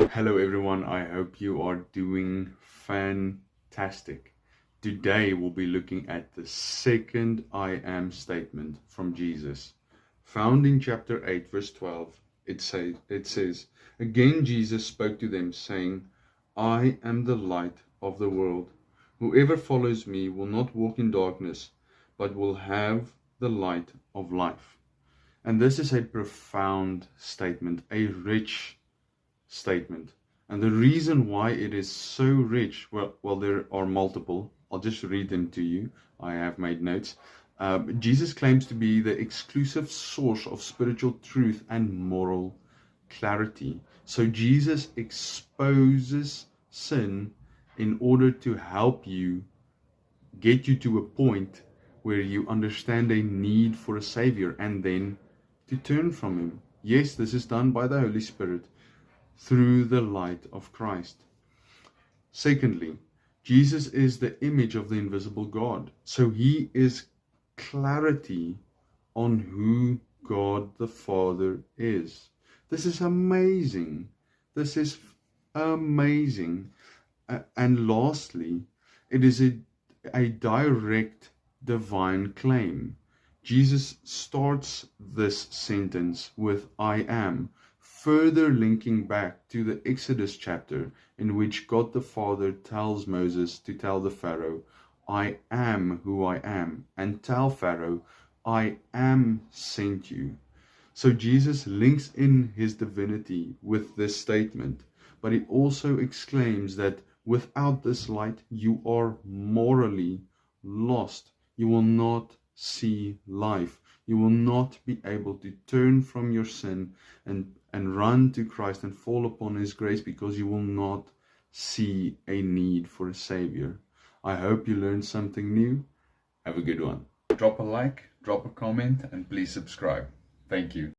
Hello everyone, I hope you are doing fantastic. Today we'll be looking at the second I am statement from Jesus. Found in chapter 8 verse 12, it says, "Again Jesus spoke to them saying, I am the light of the world. Whoever follows me will not walk in darkness, but will have the light of life." And this is a profound statement, a rich statement. And the reason why it is so rich, well, there are multiple. I'll just read them to you. I have made notes. Jesus claims to be the exclusive source of spiritual truth and moral clarity. So Jesus exposes sin in order to help you get you to a point where you understand a need for a Savior and then to turn from Him. Yes, this is done by the Holy Spirit through the light of Christ. Secondly, Jesus is the image of the invisible God. So He is clarity on who God the Father is. This is amazing. This is amazing. And lastly, it is a direct divine claim. Jesus starts this sentence with I am, further linking back to the Exodus chapter in which God the Father tells Moses to tell the Pharaoh, I am who I am, and tell Pharaoh, I am sent you. So Jesus links in His divinity with this statement, but He also exclaims that without this light you are morally lost. You will not see life. You will not be able to turn from your sin and run to Christ and fall upon His grace, because you will not see a need for a Savior. I hope you learned something new. Have a good one. Drop a like, drop a comment, and please subscribe. Thank you.